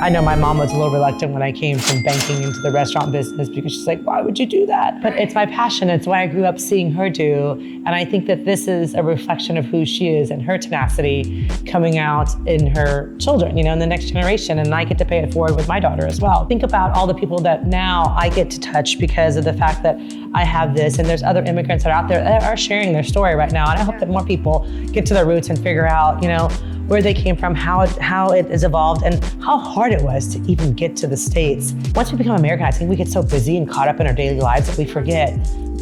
I know my mom was a little reluctant when I came from banking into the restaurant business because she's like, why would you do that? But it's my passion. It's what I grew up seeing her do. And I think that this is a reflection of who she is and her tenacity coming out in her children, you know, in the next generation. And I get to pay it forward with my daughter as well. Think about all the people that now I get to touch because of the fact that I have this, and there's other immigrants that are out there that are sharing their story right now. And I hope that more people get to their roots and figure out, you know, where they came from, how it has evolved, and how hard it was to even get to the States. Once we become American, I think we get so busy and caught up in our daily lives that we forget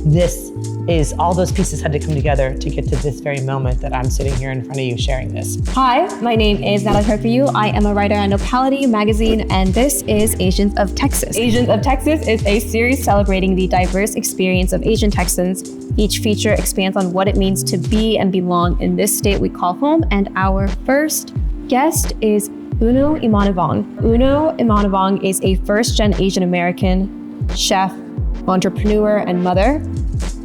this is, all those pieces had to come together to get to this very moment that I'm sitting here in front of you sharing this. Hi, my name is Nopality. I am a writer at Nopality magazine, and this is Asians of Texas. Asians of Texas is a series celebrating the diverse experience of Asian Texans. Each feature expands on what it means to be and belong in this state we call home, and our first guest is Uno Immanivong. Uno Immanivong is a first-gen Asian American chef, entrepreneur, and mother.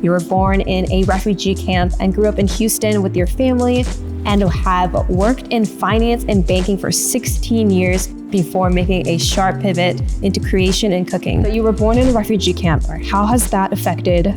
You were born in a refugee camp and grew up in Houston with your family, and have worked in finance and banking for 16 years before making a sharp pivot into creation and cooking. So you were born in a refugee camp. How has that affected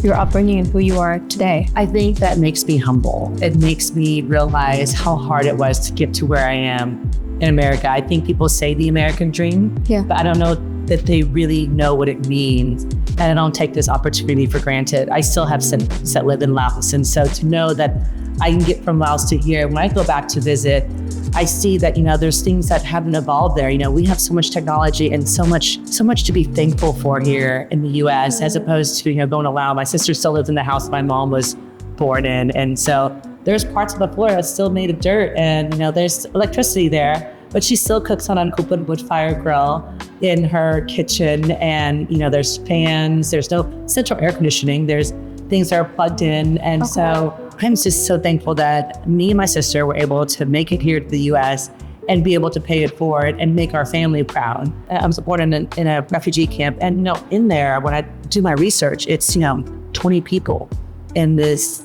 your upbringing and who you are today? I think that makes me humble. It makes me realize how hard it was to get to where I am in America. I think people say the American dream, but I don't know that they really know what it means. And I don't take this opportunity for granted. I still have siblings that live in Laos. And so to know that I can get from Laos to here, when I go back to visit, I see that, you know, there's things that haven't evolved there. You know, we have so much technology and so much to be thankful for here in the US, as opposed to, you know, going to Laos. My sister still lives in the house my mom was born in. And so there's parts of the floor that's still made of dirt, and, you know, there's electricity there, but she still cooks on an open wood fire grill in her kitchen. And, you know, there's fans, there's no central air conditioning, there's things that are plugged in. And so I'm just so thankful that me and my sister were able to make it here to the US and be able to pay it forward and make our family proud. I was born in a refugee camp, and, you know, in there, when I do my research, it's, you know, 20 people in this,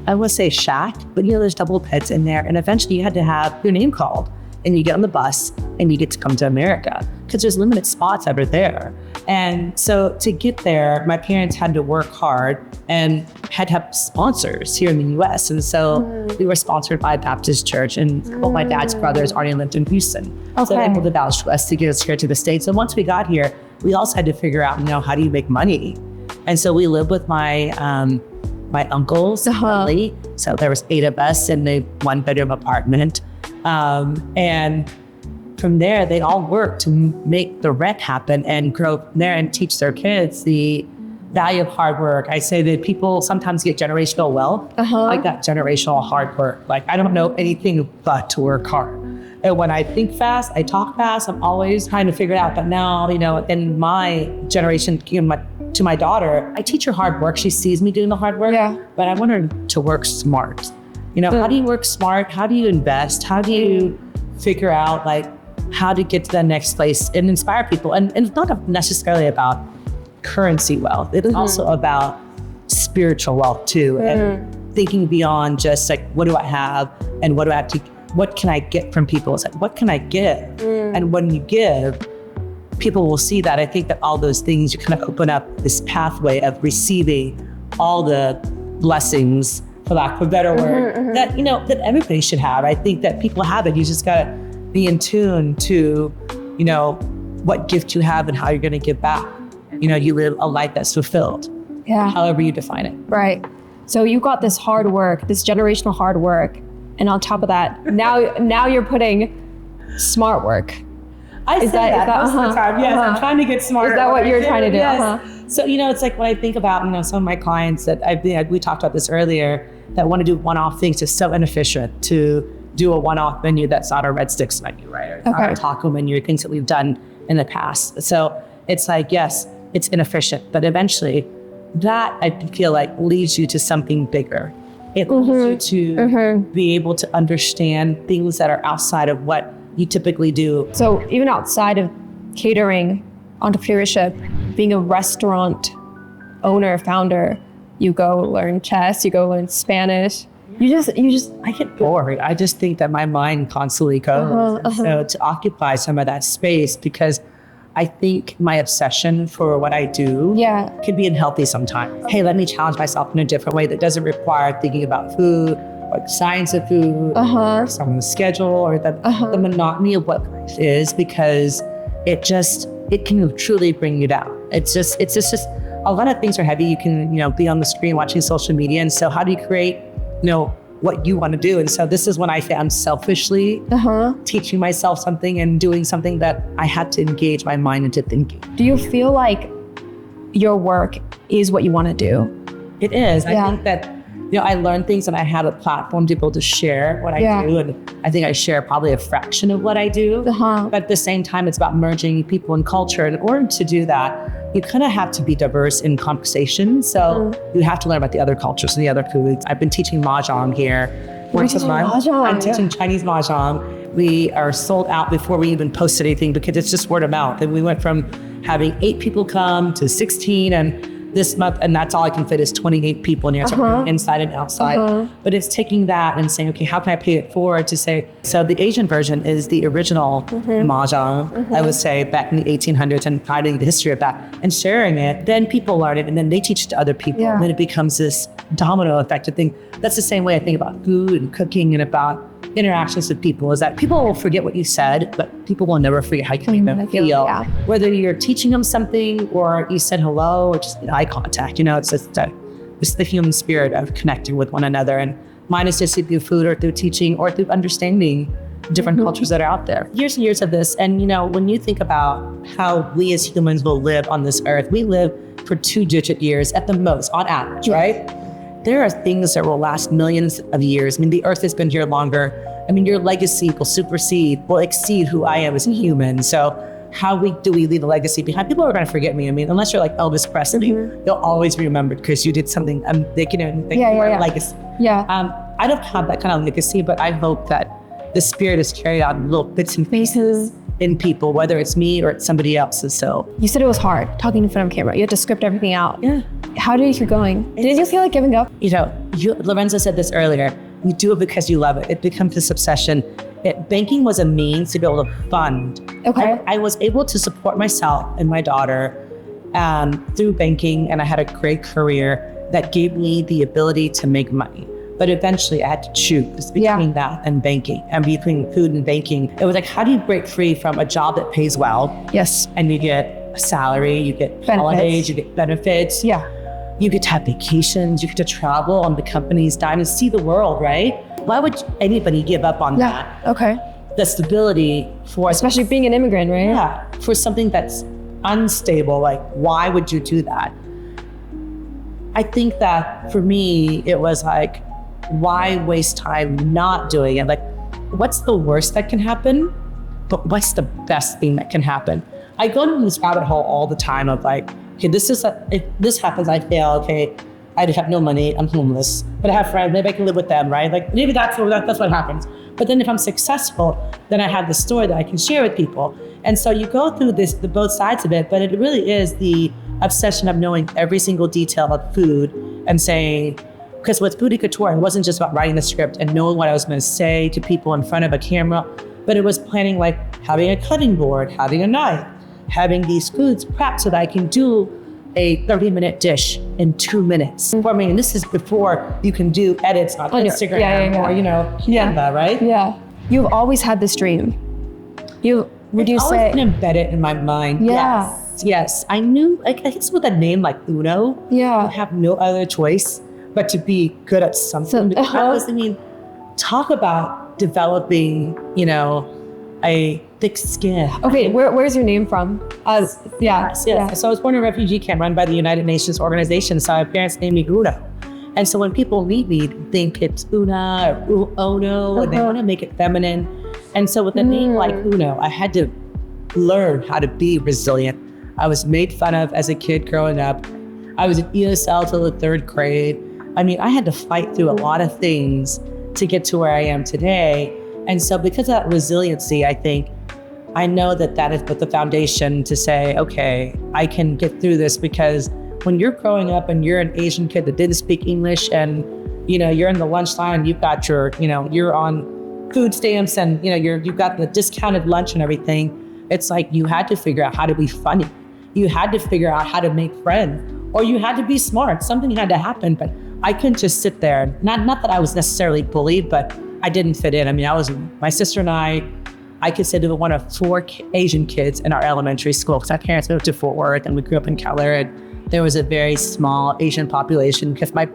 I would say shack, but, you know, there's double beds in there. And eventually you had to have your name called, and you get on the bus and you get to come to America because there's limited spots over there. And so to get there, my parents had to work hard and had to have sponsors here in the US. And so we were sponsored by a Baptist church, and both my dad's brothers already lived in Houston. So they were able to vouch for us to get us here to the States. And once we got here, we also had to figure out, you know, how do you make money? And so we lived with my uncle's family. So there was 8 of us in a 1-bedroom apartment. And from there, they all worked to make the rent happen and grow from there and teach their kids the value of hard work. I say that people sometimes get generational wealth, like that generational hard work. Like, I don't know anything but to work hard. And when I think fast, I talk fast, I'm always trying to figure it out. But now, you know, in my generation, to my daughter, I teach her hard work. She sees me doing the hard work, but I want her to work smart. You know, how do you work smart? How do you invest? How do you figure out, like, how to get to the next place and inspire people? And it's not necessarily about currency wealth. It's also about spiritual wealth too. And thinking beyond just like, what do I have? And what do I have to, what can I get from people? It's like, what can I give? And when you give, people will see that. I think that all those things, you kind of open up this pathway of receiving all the blessings, for lack of a better word, that, you know, that everybody should have. I think that people have it. You just gotta be in tune to, you know, what gift you have and how you're gonna give back. You know, you live a life that's fulfilled, however you define it. Right. So you got this hard work, this generational hard work, and on top of that, now you're putting smart work. I say that most of the time. Yes, I'm trying to get smarter. Is that what you're trying to do? Yes. So, you know, it's like when I think about, you know, some of my clients that we talked about this earlier, that want to do one-off things. It's so inefficient to do a one-off menu that's not a Red Stix menu, right? Or not a taco menu, things that we've done in the past. So it's like, yes, it's inefficient, but eventually that, I feel like, leads you to something bigger. It leads you to be able to understand things that are outside of what you typically do. So even outside of catering, entrepreneurship, being a restaurant owner, founder, you go learn chess, you go learn Spanish. I get bored. I just think that my mind constantly goes. So to occupy some of that space, because I think my obsession for what I do can be unhealthy sometimes. Hey, let me challenge myself in a different way that doesn't require thinking about food or the science of food or someone's schedule or the monotony of what life is, because it can truly bring you down. It's just a lot of things are heavy. You can, be on the screen watching social media. And so how do you create, what you want to do? And so this is when I found selfishly teaching myself something and doing something that I had to engage my mind into thinking. Do you feel like your work is what you want to do? It is. I think that, I learned things and I had a platform to be able to share what I do. And I think I share probably a fraction of what I do. But at the same time, it's about merging people and culture. In order to do that, you kind of have to be diverse in conversation. So you have to learn about the other cultures and the other foods. I've been teaching mahjong here. I'm teaching Chinese mahjong. We are sold out before we even post anything because it's just word of mouth. And we went from having 8 people come to 16, and this month, and that's all I can fit is 28 people in here, inside and outside. But it's taking that and saying, okay, how can I pay it forward to say, so the Asian version is the original mahjong, I would say, back in the 1800s, and finding the history of that and sharing it. Then people learn it and then they teach it to other people. And then it becomes this domino effect. I think that's the same way I think about food and cooking and about interactions with people, is that people will forget what you said, but people will never forget how you made them feel. Whether you're teaching them something or you said hello or just eye contact, it's just it's the human spirit of connecting with one another. And mine is just through food or through teaching or through understanding different cultures that are out there. Years and years of this. And when you think about how we as humans will live on this earth, we live for 2-digit years at the most on average, right? There are things that will last millions of years. The earth has been here longer. Your legacy will exceed who I am as a human. So how do we leave a legacy behind? People are going to forget me. Unless you're like Elvis Presley, they'll always be remembered because you did something, legacy. I don't have that kind of legacy, but I hope that the spirit is carried out in little bits and pieces in people, whether it's me or it's somebody else's. So you said it was hard talking in front of camera. You had to script everything out. How did you keep going? Did you feel like giving up? Lorenzo said this earlier. You do it because you love it. It becomes this obsession. Banking was a means to be able to fund. I was able to support myself and my daughter through banking, and I had a great career that gave me the ability to make money. But eventually I had to choose between that and banking, and between food and banking. It was like, how do you break free from a job that pays well? Yes. And you get a salary, you get holidays, you get benefits. You get to have vacations, you get to travel on the company's dime and see the world, right? Why would anybody give up on that? The stability for... Especially being an immigrant, right? Yeah, for something that's unstable, like why would you do that? I think that for me, it was like, why waste time not doing it? Like, what's the worst that can happen? But what's the best thing that can happen? I go into this rabbit hole all the time of like, okay, if this happens, I fail, okay, I have no money, I'm homeless, but I have friends, maybe I can live with them, right? Like maybe that's what happens. But then if I'm successful, then I have the story that I can share with people. And so you go through the both sides of it, but it really is the obsession of knowing every single detail of food and saying, because with Foodie Couture, it wasn't just about writing the script and knowing what I was going to say to people in front of a camera, but it was planning like having a cutting board, having a knife, having these foods prepped so that I can do a 30-minute dish in 2 minutes. And this is before you can do edits on Instagram or, Canva, right? Yeah. You've always had this dream. It's always been embedded in my mind. Yes. I knew, I guess with a name like Uno, you have no other choice but to be good at something. Talk about developing, a thick skin. Okay, where's your name from? Yes. So I was born in a refugee camp run by the United Nations organization. So my parents named me Uno. And so when people meet me, they think it's Una or U.N.O, and they want to make it feminine. And so with a name like Uno, I had to learn how to be resilient. I was made fun of as a kid growing up. I was at ESL till the 3rd grade. I had to fight through a lot of things to get to where I am today. And so because of that resiliency, I think I know that is the foundation to say, okay, I can get through this, because when you're growing up and you're an Asian kid that didn't speak English and, you're in the lunch line, you've got your, you're on food stamps and, you've got the discounted lunch and everything. It's like you had to figure out how to be funny. You had to figure out how to make friends, or you had to be smart. Something had to happen, but I couldn't just sit there. Not that I was necessarily bullied, but I didn't fit in. I mean, my sister and I considered one of 4 Asian kids in our elementary school because our parents moved to Fort Worth and we grew up in Keller, and there was a very small Asian population because my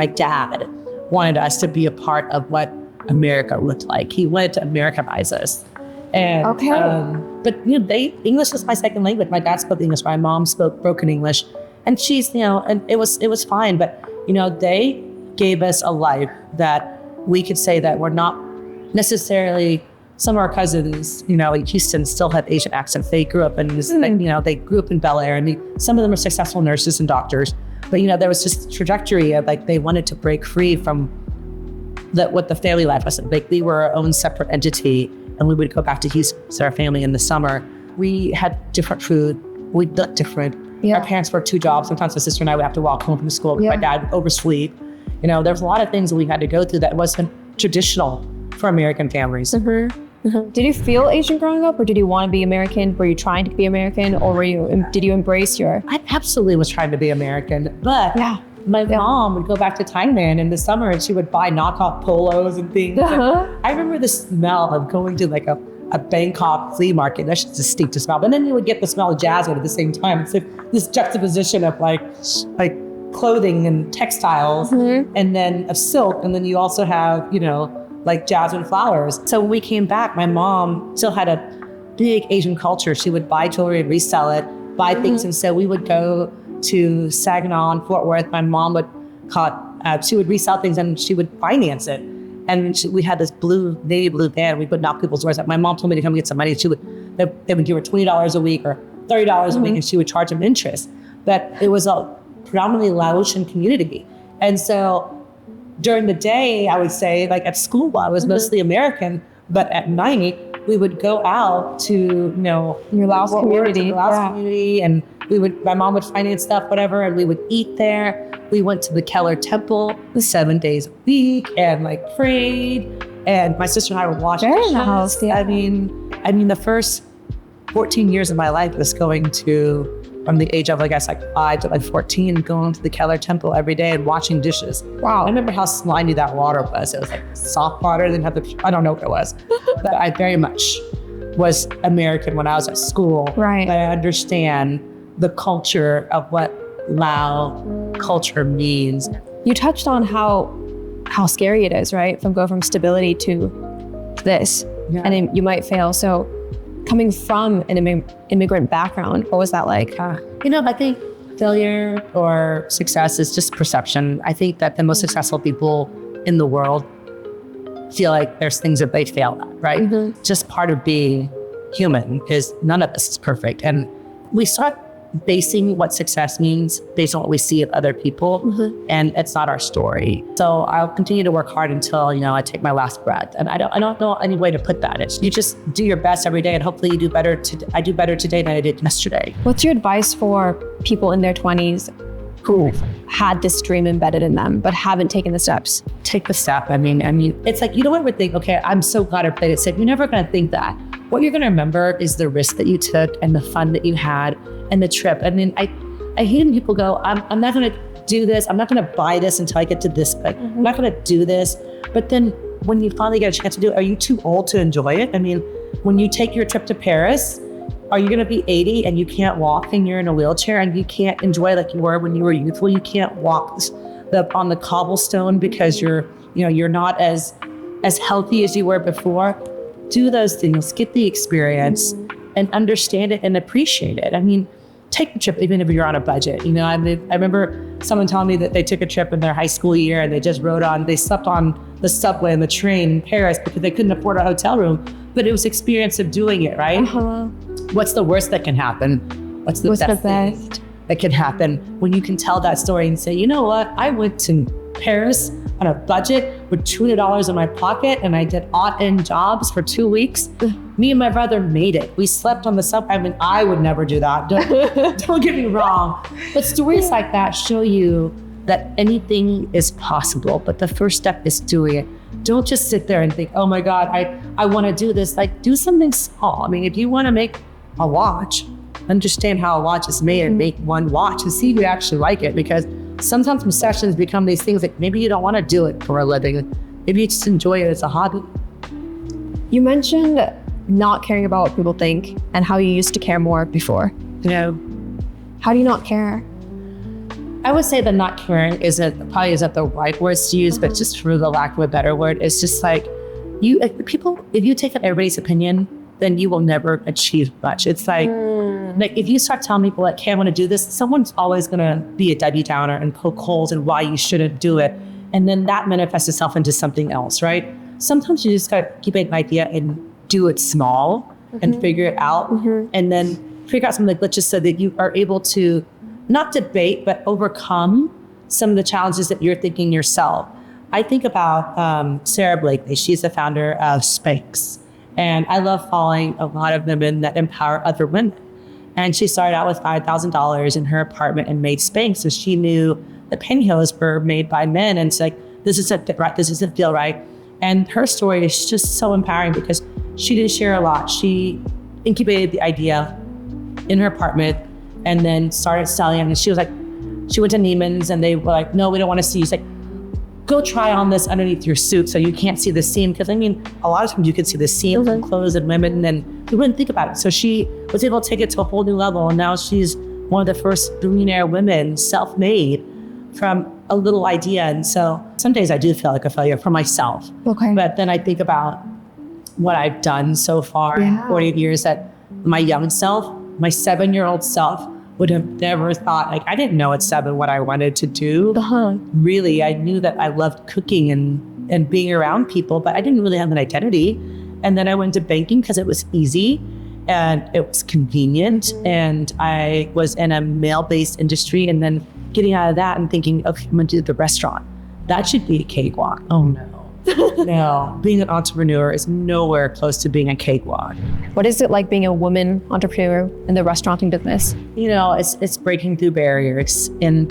dad wanted us to be a part of what America looked like. He wanted to Americanize us. And, but English was my second language. My dad spoke English, my mom spoke broken English, and she's, and it was fine. But, they gave us a life that we could say that we're not necessarily, some of our cousins, in Houston still have Asian accents. They grew up in, they grew up in Bel Air, and some of them are successful nurses and doctors. But, there was just a trajectory of like, they wanted to break free from what the family life was. Like we were our own separate entity. And we would go back to Houston with our family in the summer. We had different food. We looked different. Yeah. Our parents worked 2 jobs. Sometimes my sister and I would have to walk home from school. My dad would oversleep. There was a lot of things that we had to go through that wasn't traditional for American families. Did you feel Asian growing up, or did you want to be American? Were you trying to be American, or did you embrace your? I absolutely was trying to be American, but my mom would go back to Thailand in the summer and she would buy knockoff polos and things. I remember the smell of going to like a Bangkok flea market. That's just a stink to smell. But then you would get the smell of jasmine at the same time. It's like this juxtaposition of like clothing and textiles and then of silk. And then you also have, like jasmine flowers. So when we came back, my mom still had a big Asian culture. She would buy jewelry and resell it, buy things. And so we would go to Saginaw and Fort Worth. My mom would she would resell things and she would finance it. And we had this navy blue van. We would knock people's doors up. My mom told me to come get some money. They would give her $20 a week or $30 a week, and she would charge them interest. But it was a predominantly Laotian community. And so during the day, I would say, like at school, I was mostly American, but at night, we would go out to, your Laos community. Community, and my mom would finance stuff, whatever, and we would eat there. We went to the Keller Temple 7 days a week and like prayed. And my sister and I would watch. Very nice. I mean, the first 14 years of my life was going from the age of, 5 to 14, going to the Keller Temple every day and washing dishes. Wow. I remember how slimy that water was. It was like soft water. I don't know what it was. But I very much was American when I was at school. Right. But I understand the culture of what Lao culture means. You touched on how scary it is, right? From stability to this. Yeah. And you might fail. So coming from an immigrant background, what was that like? I think failure or success is just perception. I think that the most successful people in the world feel like there's things that they fail at, right? Just part of being human, because none of us is perfect. And we start basing what success means based on what we see of other people, and it's not our story. So I'll continue to work hard until I take my last breath. And I don't know any way to put that. You just do your best every day, and hopefully you do better. I do better today than I did yesterday. What's your advice for people in their 20s who had this dream embedded in them but haven't taken the steps? Take the step. I mean, it's like you don't ever think, okay, I'm so glad I played it safe. You're never going to think that. What you're going to remember is the risk that you took and the fun that you had and the trip. I mean, I hate when people go, I'm not going to do this. I'm not going to buy this until I get to this, but I'm not going to do this. But then when you finally get a chance to do it, are you too old to enjoy it? I mean, when you take your trip to Paris, are you going to be 80 and you can't walk and you're in a wheelchair and you can't enjoy like you were when you were youthful? You can't walk on the cobblestone because you're not as healthy as you were before. Do those things, get the experience, and understand it and appreciate it. I mean, take the trip even if you're on a budget. I remember someone telling me that they took a trip in their high school year and they slept on the subway and the train in Paris because they couldn't afford a hotel room. But it was experience of doing it, right? What's the worst that can happen? What's the best that can happen when you can tell that story and say, you know what? I went to Paris on a budget with $200 in my pocket and I did odd-end jobs for 2 weeks. Me and my brother made it. We slept on the subway. I mean, I would never do that. Don't get me wrong. But stories like that show you that anything is possible, but the first step is doing it. Don't just sit there and think, oh my God, I want to do this. Like, do something small. I mean, if you want to make a watch, understand how a watch is made and make one watch and see if you actually like it. Because sometimes obsessions become these things that maybe you don't want to do it for a living. Maybe you just enjoy it as a hobby. You mentioned not caring about what people think and how you used to care more before. How do you not care? I would say that not caring probably isn't the right words to use, but just for the lack of a better word, it's just like if you take on everybody's opinion, then you will never achieve much. It's like if you start telling people like, hey, I want to do this, someone's always going to be a Debbie Downer and poke holes in why you shouldn't do it. And then that manifests itself into something else, right? Sometimes you just got to keep an idea and do it small and figure it out. And then figure out some of the glitches so that you are able to not debate, but overcome some of the challenges that you're thinking yourself. I think about Sarah Blakely. She's the founder of Spanx. And I love following a lot of women that empower other women. And she started out with $5,000 in her apartment and made Spanx. So she knew the pantyhose were made by men. And it's like, this isn't fit right. This doesn't feel right. And her story is just so empowering because she didn't share a lot. She incubated the idea in her apartment and then started selling. And she was like, she went to Neiman's and they were like, no, we don't want to see. She's like, go try on this underneath your suit so you can't see the seam. Because I mean, a lot of times you could see the seam in clothes and women and then you wouldn't think about it. So she was able to take it to a whole new level. And now she's one of the first billionaire women, self-made from a little idea. And so some days I do feel like a failure for myself. But then I think about what I've done so far in 48 years that my young self, my 7-year-old self, would have never thought, like, I didn't know at 7 what I wanted to do. Really, I knew that I loved cooking and being around people, but I didn't really have an identity. And then I went to banking because it was easy and it was convenient. And I was in a male-based industry and then getting out of that and thinking, okay, I'm gonna do the restaurant. That should be a cakewalk. Oh no. No, being an entrepreneur is nowhere close to being a cakewalk. What is it like being a woman entrepreneur in the restauranting business? You know, it's breaking through barriers in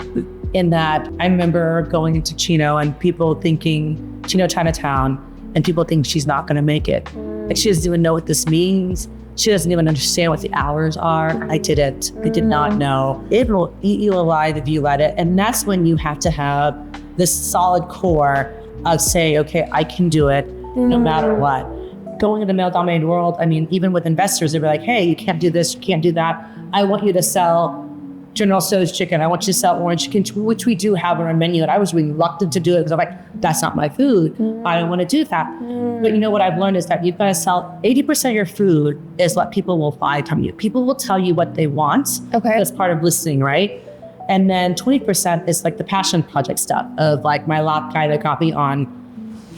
that I remember going into Chino and people thinking Chino Chinatown and people think she's not going to make it. Like she doesn't even know what this means. She doesn't even understand what the hours are. I didn't. I did not know. It will eat you alive if you let it. And that's when you have to have this solid core of say, okay, I can do it no matter what. Going in the male-dominated world, I mean, even with investors, they'd be like, hey, you can't do this, you can't do that. I want you to sell General Tso's chicken. I want you to sell orange chicken, which we do have on our menu. And I was reluctant to do it because I'm like, that's not my food. I don't want to do that. But you know what I've learned is that you've got to sell 80% of your food is what people will buy from you. People will tell you what they want. That's part of listening, right? And then 20% is like the passion project stuff of like my lab guy that got me on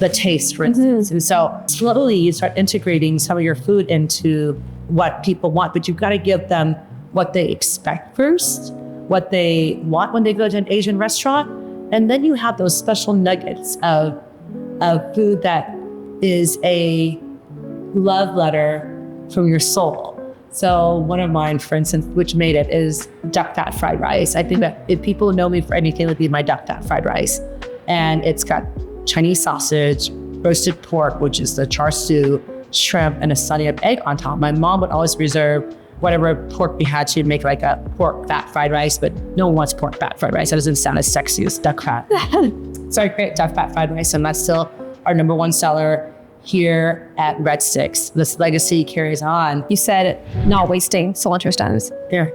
the taste, for instance. And so slowly you start integrating some of your food into what people want, but you've got to give them what they expect first, what they want when they go to an Asian restaurant. And then you have those special nuggets of food that is a love letter from your soul. So one of mine, for instance, which made it, is duck fat fried rice. I think that if people know me for anything, it would be my duck fat fried rice. And it's got Chinese sausage, roasted pork, which is the char siu, shrimp, and a sunny up egg on top. My mom would always reserve whatever pork we had. She'd make like a pork fat fried rice, but no one wants pork fat fried rice. That doesn't sound as sexy as duck fat. So I create duck fat fried rice, and that's still our #1 seller here at Red Stix. This legacy carries on. You said not wasting cilantro stems. Yeah.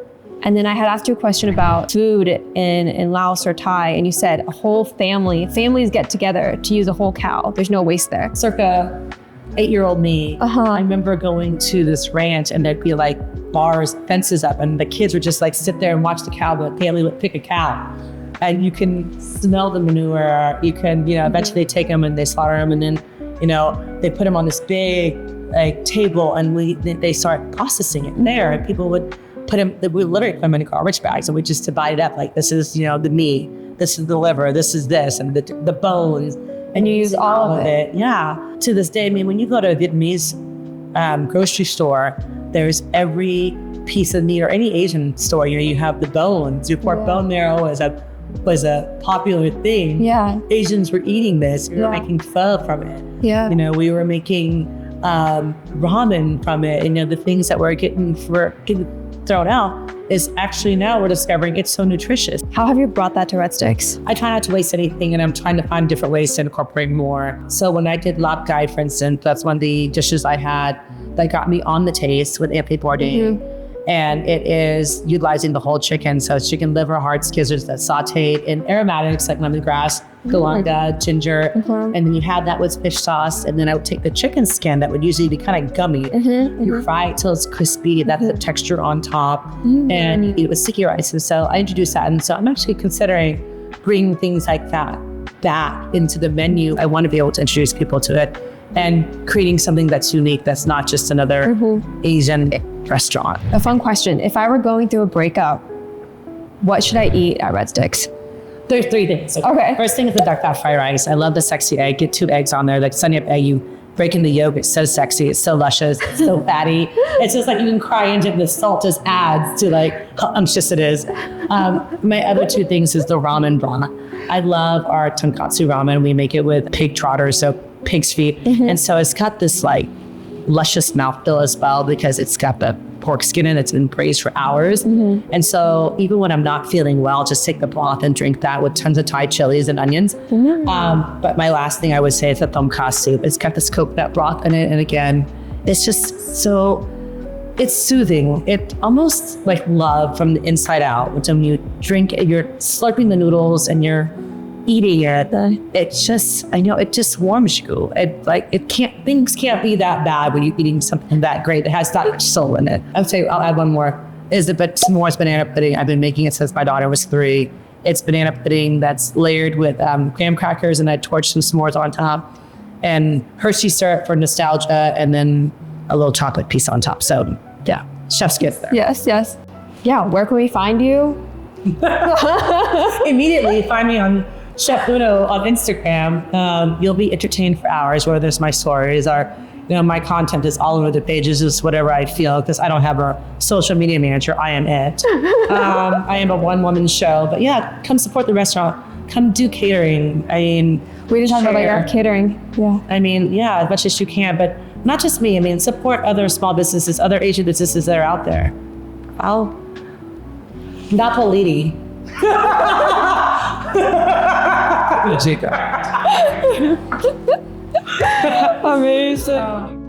And then I had asked you a question about food in Laos or Thai, and you said a whole families get together to use a whole cow. There's no waste there. Circa 8-year-old me, I remember going to this ranch and there'd be like bars, fences up, and the kids would just like sit there and watch the cow. The family would pick a cow. And you can smell the manure. You can, eventually they take them and they slaughter them, and then, they put them on this big like table, and they start processing it there. And people would we literally put them in garbage bags, and we just divide it up. Like, this is, the meat, this is the liver, this is this, and the bones. And you use all of it. Yeah. To this day, I mean, when you go to a Vietnamese grocery store, there's every piece of meat, or any Asian store, you have the bones. Your pork bone marrow is a was a popular thing. Yeah. Asians were eating this. We were making pho from it. Yeah. You know, we were making ramen from it. And, you know, the things that were getting thrown out is actually now we're discovering it's so nutritious. How have you brought that to Red Stix? I try not to waste anything, and I'm trying to find different ways to incorporate more. So when I did lap guy, for instance, that's one of the dishes I had that got me on the taste with Anthony Bourdain. And it is utilizing the whole chicken. So it's chicken liver, hearts, gizzards that's sauteed in aromatics like lemongrass, galanga, ginger. And then you have that with fish sauce. And then I would take the chicken skin that would usually be kind of gummy. You fry it till it's crispy. That's the texture on top. And you eat it with sticky rice. And so I introduced that. And so I'm actually considering bringing things like that back into the menu. I want to be able to introduce people to it and creating something that's unique, that's not just another Asian restaurant. A fun question. If I were going through a breakup, what should I eat at Red Stix? There's three things. Okay. First thing is the duck fat fried rice. I love the sexy egg. Get 2 eggs on there. Like sunny up egg, you break in the yolk. It's so sexy. It's so luscious. It's so fatty. It's just like you can cry into it. The salt just adds to like how unctuous it is. My other 2 things is the ramen broth. I love our tonkatsu ramen. We make it with pig trotters, so pig's feet. And so it's got this like luscious mouthfeel as well because it's got the pork skin in it. It's been braised for hours. And so even when I'm not feeling well, just take the broth and drink that with tons of Thai chilies and onions. But my last thing I would say is the tom kha soup. It's got this coconut broth in it. And again, it's just so, it's soothing. It almost like love from the inside out. When you drink it, you're slurping the noodles and you're eating it. It's just, I know, it just warms you. Things can't be that bad when you're eating something that great that has that much soul in it. I would say I'll add one more. Is the s'mores banana pudding. I've been making it since my daughter was 3. It's banana pudding that's layered with graham crackers, and I torch some s'mores on top, and Hershey syrup for nostalgia, and then a little chocolate piece on top. So yeah, chef's kiss there. Yes. Yeah, where can we find you? Immediately find me on Chef Uno on Instagram. You'll be entertained for hours, whether it's my stories or, you know, my content is all over the pages, just whatever I feel, because I don't have a social media manager. I am it. I am a one-woman show. But yeah, come support the restaurant. Come do catering. I mean, we just talked about like catering. Yeah. I mean, yeah, as much as you can, but not just me. I mean, support other small businesses, other Asian businesses that are out there. Nopality. Amazing.